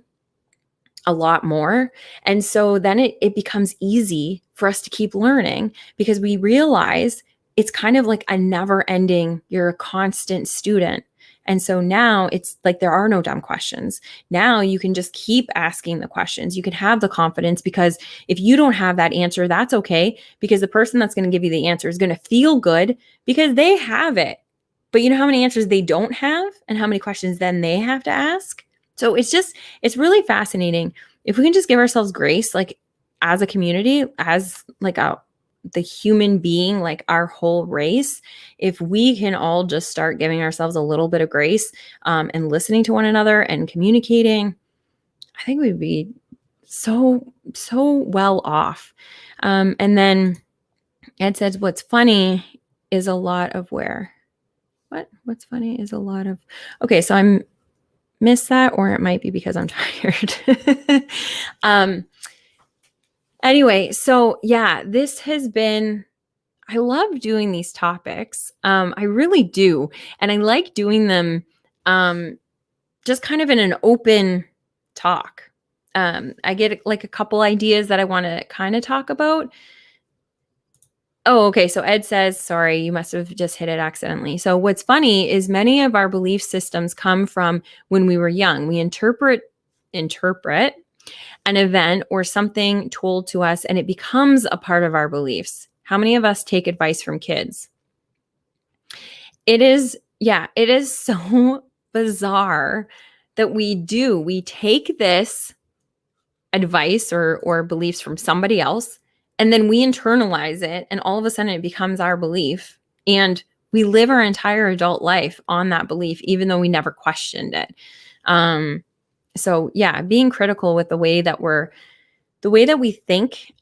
a lot more. And so then it becomes easy for us to keep learning because we realize it's kind of like a never ending, you're a constant student. And so now it's like there are no dumb questions. Now you can just keep asking the questions. You can have the confidence because if you don't have that answer, that's okay because the person that's going to give you the answer is going to feel good because they have it. But you know how many answers they don't have and how many questions then they have to ask? So it's really fascinating. If we can just give ourselves grace, like as a community, as like the human being, like our whole race, if we can all just start giving ourselves a little bit of grace and listening to one another and communicating, I think we'd be so well off. And then Ed says, what's funny is a lot of where? What's funny is a lot of, okay, so I'm miss that, or it might be because I'm tired. Anyway, so yeah, this has been, I love doing these topics. I really do. And I like doing them just kind of in an open talk. I get like a couple ideas that I want to kind of talk about. Oh, okay. So Ed says, sorry, you must have just hit it accidentally. So what's funny is many of our belief systems come from when we were young. We interpret an event or something told to us, and it becomes a part of our beliefs. How many of us take advice from kids? It is so bizarre that we do. We take this advice or beliefs from somebody else, and then we internalize it, and all of a sudden it becomes our belief. And we live our entire adult life on that belief, even though we never questioned it. So yeah, being critical with the way that we think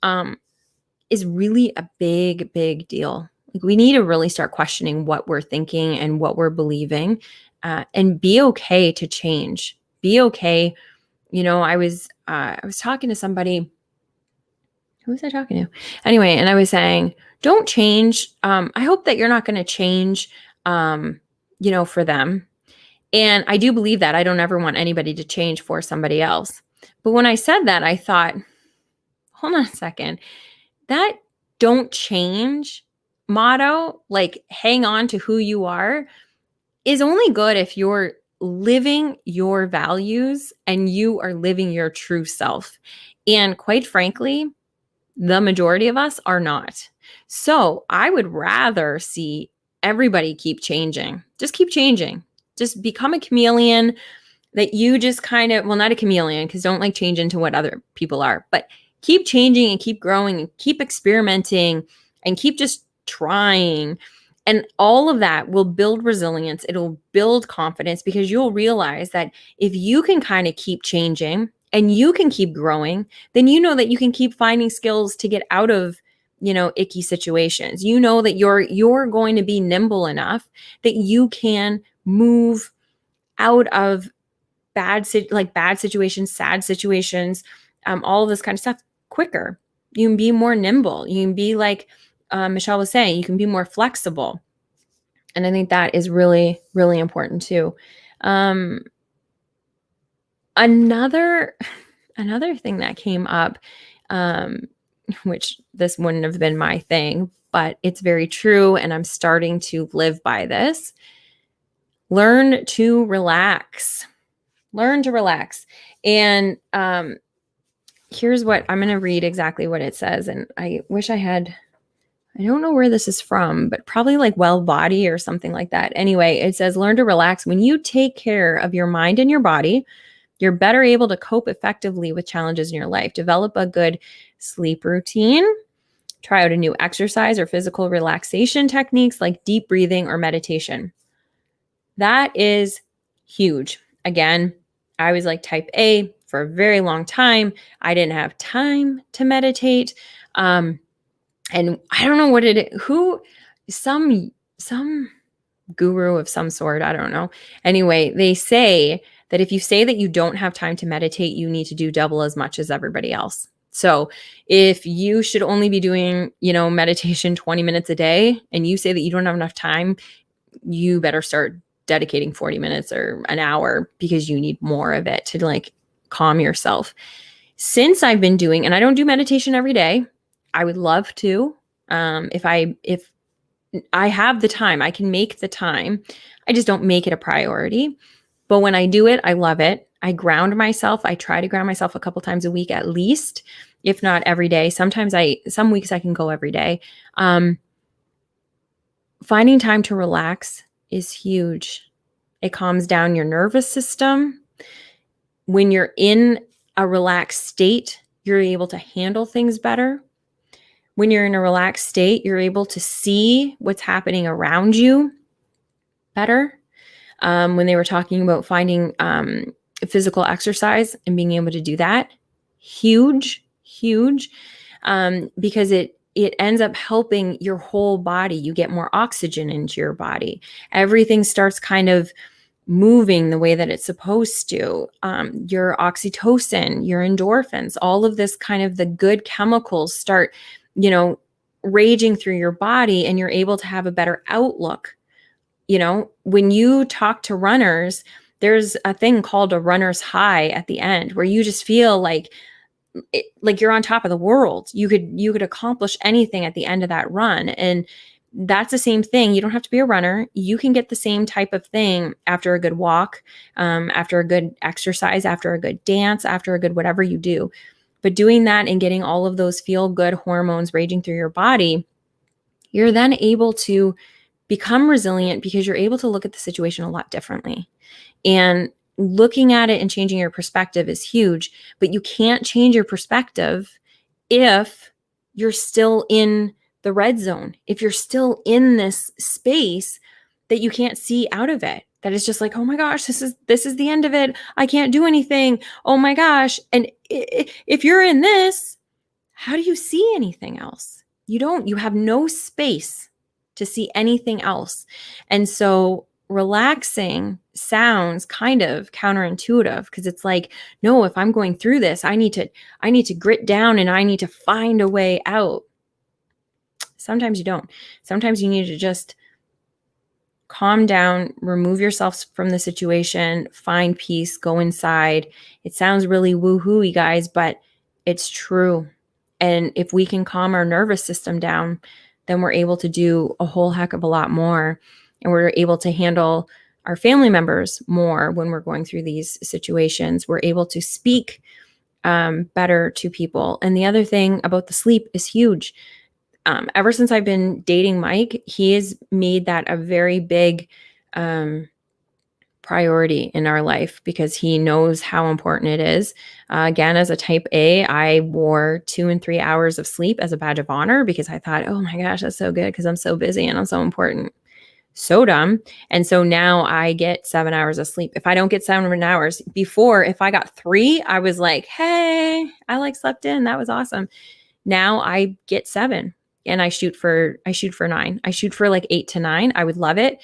is really a big, big deal. Like we need to really start questioning what we're thinking and what we're believing, and be okay to change. Be okay. I was talking to somebody. Who was I talking to? Anyway, and I was saying, don't change. I hope that you're not going to change, for them. And I do believe that. I don't ever want anybody to change for somebody else. But when I said that, I thought, hold on a second. That don't change motto, like hang on to who you are, is only good if you're living your values and you are living your true self. And quite frankly, the majority of us are not. So I would rather see everybody keep changing. Just keep changing. Just become a chameleon that you just kind of, well, not a chameleon, because don't like change into what other people are, but keep changing and keep growing and keep experimenting and keep just trying. And all of that will build resilience. It'll build confidence, because you'll realize that if you can kind of keep changing and you can keep growing, then you know that you can keep finding skills to get out of, icky situations. You know that you're going to be nimble enough that you can move out of bad situations, sad situations, all of this kind of stuff quicker. You can be more nimble. You can be like Michelle was saying, you can be more flexible. And I think that is really, really important too. Another thing that came up, which this wouldn't have been my thing, but it's very true, and I'm starting to live by this. Learn to relax. Learn to relax. And here's what I'm going to read exactly what it says. And I wish I don't know where this is from, but probably like Well Body or something like that. Anyway, it says, learn to relax. When you take care of your mind and your body, you're better able to cope effectively with challenges in your life. Develop a good sleep routine. Try out a new exercise or physical relaxation techniques like deep breathing or meditation. That is huge. Again, I was like type A for a very long time. I didn't have time to meditate. And I don't know what some guru of some sort, I don't know. Anyway, they say that if you say that you don't have time to meditate, you need to do double as much as everybody else. So if you should only be doing, meditation 20 minutes a day, and you say that you don't have enough time, you better start dedicating 40 minutes or an hour, because you need more of it to like calm yourself. Since I've been doing, and I don't do meditation every day, I would love to. If I have the time, I can make the time. I just don't make it a priority. But when I do it, I love it. I ground myself. I try to ground myself a couple times a week at least, if not every day. Some weeks I can go every day. Finding time to relax is huge. It calms down your nervous system. When you're in a relaxed state, you're able to handle things better. When you're in a relaxed state, you're able to see what's happening around you better. When they were talking about finding physical exercise and being able to do that, huge, because it ends up helping your whole body. You get more oxygen into your body. Everything starts kind of moving the way that it's supposed to. Your oxytocin, your endorphins, all of this kind of the good chemicals start, raging through your body, and you're able to have a better outlook. When you talk to runners, there's a thing called a runner's high at the end, where you just feel like you're on top of the world. You could accomplish anything at the end of that run. And that's the same thing. You don't have to be a runner. You can get the same type of thing after a good walk, after a good exercise, after a good dance, after a good whatever you do. But doing that and getting all of those feel-good hormones raging through your body, you're then able to become resilient, because you're able to look at the situation a lot differently. And looking at it and changing your perspective is huge, but you can't change your perspective if you're still in the red zone, if you're still in this space that you can't see out of it. That is just like, oh my gosh, this is the end of it. I can't do anything. Oh my gosh. And if you're in this, how do you see anything else? You have no space to see anything else. And so relaxing sounds kind of counterintuitive, because it's like, no, if I'm going through this, I need to grit down and I need to find a way out. Sometimes you don't. Sometimes you need to just calm down, remove yourself from the situation, find peace, go inside. It sounds really woo-hoo-y, guys, but it's true. And if we can calm our nervous system down, then we're able to do a whole heck of a lot more. And we're able to handle our family members more when we're going through these situations. We're able to speak better to people. And the other thing about the sleep is huge. Ever since I've been dating Mike, he has made that a very big priority in our life because he knows how important it is. Again, as a type A, I wore 2 and 3 hours of sleep as a badge of honor because I thought, oh my gosh, that's so good because I'm so busy and I'm so important. So dumb. And so now I get 7 hours of sleep. If I don't get 7 hours before, if I got 3, I was like, hey, I like slept in. That was awesome. Now I get 7 and I shoot for 9. I shoot for like 8 to 9. I would love it.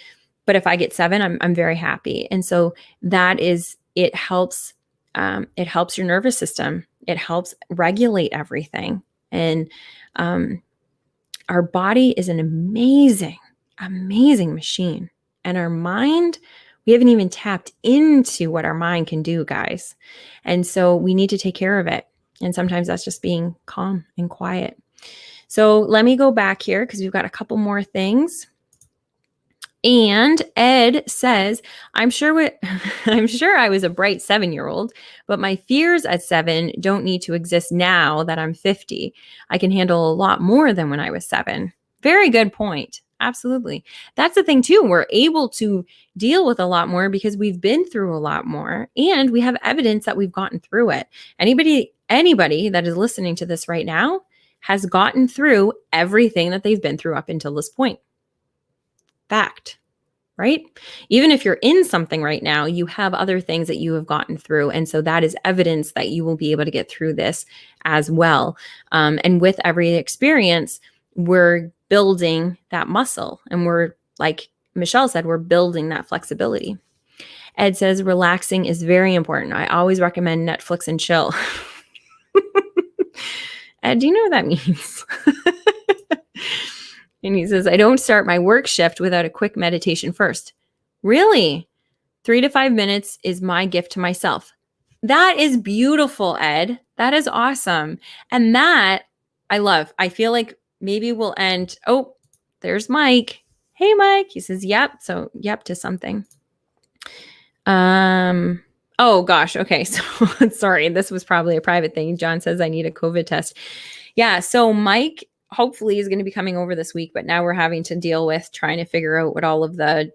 But if I get 7, I'm very happy. And so it helps your nervous system. It helps regulate everything. And our body is an amazing machine. And our mind, we haven't even tapped into what our mind can do, guys. And so we need to take care of it. And sometimes that's just being calm and quiet. So let me go back here because we've got a couple more things. And Ed says, I'm sure I was a bright 7-year-old, but my fears at 7 don't need to exist now that I'm 50. I can handle a lot more than when I was 7. Very good point. Absolutely. That's the thing too. We're able to deal with a lot more because we've been through a lot more and we have evidence that we've gotten through it. Anybody that is listening to this right now has gotten through everything that they've been through up until this point. Fact, right? Even if you're in something right now, you have other things that you have gotten through. And so that is evidence that you will be able to get through this as well. And with every experience, we're building that muscle. And we're, like Michelle said, we're building that flexibility. Ed says, relaxing is very important. I always recommend Netflix and chill. Ed, do you know what that means? And he says, I don't start my work shift without a quick meditation first. Really? 3 to 5 minutes is my gift to myself. That is beautiful, Ed. That is awesome. And that I love. I feel like maybe we'll end. Oh, there's Mike. Hey, Mike. He says, yep. So, yep to something. Oh, gosh. Okay. So, sorry. This was probably a private thing. John says, I need a COVID test. Yeah. So, Mike hopefully is going to be coming over this week, but now we're having to deal with trying to figure out what all of the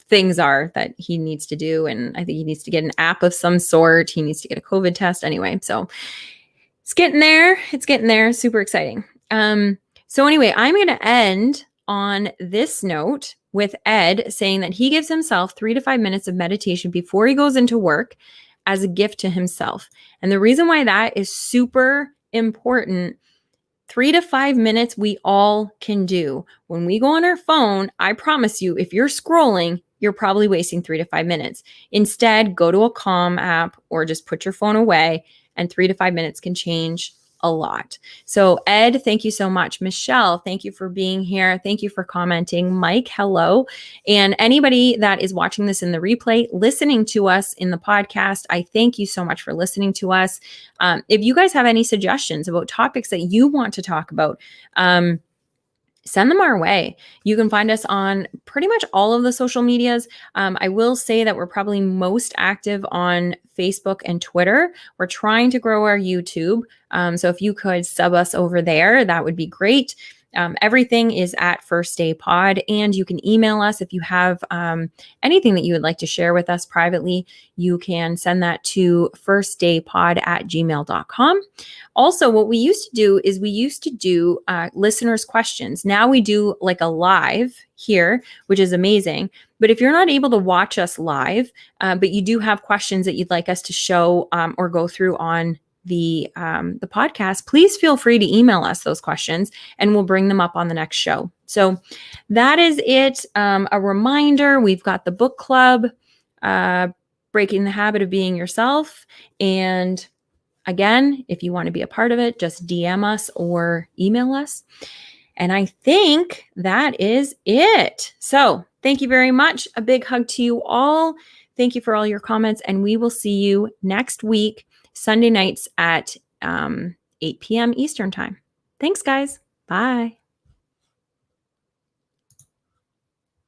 things are that he needs to do. And I think he needs to get an app of some sort. He needs to get a COVID test anyway. So it's getting there. It's getting there. Super exciting. So anyway, I'm going to end on this note with Ed saying that he gives himself 3 to 5 minutes of meditation before he goes into work as a gift to himself. And the reason why that is super important, 3 to 5 minutes we all can do. When we go on our phone, I promise you, if you're scrolling, you're probably wasting 3 to 5 minutes. Instead, go to a Calm app or just put your phone away, and 3 to 5 minutes can change a lot. So Ed, thank you so much. Michelle, thank you for being here. Thank you for commenting. Mike, hello. And anybody that is watching this in the replay, listening to us in the podcast, I thank you so much for listening to us. If you guys have any suggestions about topics that you want to talk about, send them our way. You can find us on pretty much all of the social medias. I will say that we're probably most active on Facebook and Twitter. We're trying to grow our YouTube. So if you could sub us over there, that would be great. Everything is at First Day Pod, and you can email us if you have anything that you would like to share with us privately. You can send that to firstdaypod@gmail.com. Also, what we used to do is we used to do listeners' questions. Now we do like a live here, which is amazing. But if you're not able to watch us live, but you do have questions that you'd like us to show or go through on the podcast, please feel free to email us those questions and we'll bring them up on the next show. So that is it. A reminder, we've got the book club, Breaking the Habit of Being Yourself. And again, if you want to be a part of it, just DM us or email us. And I think that is it. So thank you very much. A big hug to you all. Thank you for all your comments, and we will see you next week, Sunday nights at 8 p.m. Eastern time. Thanks, guys. Bye.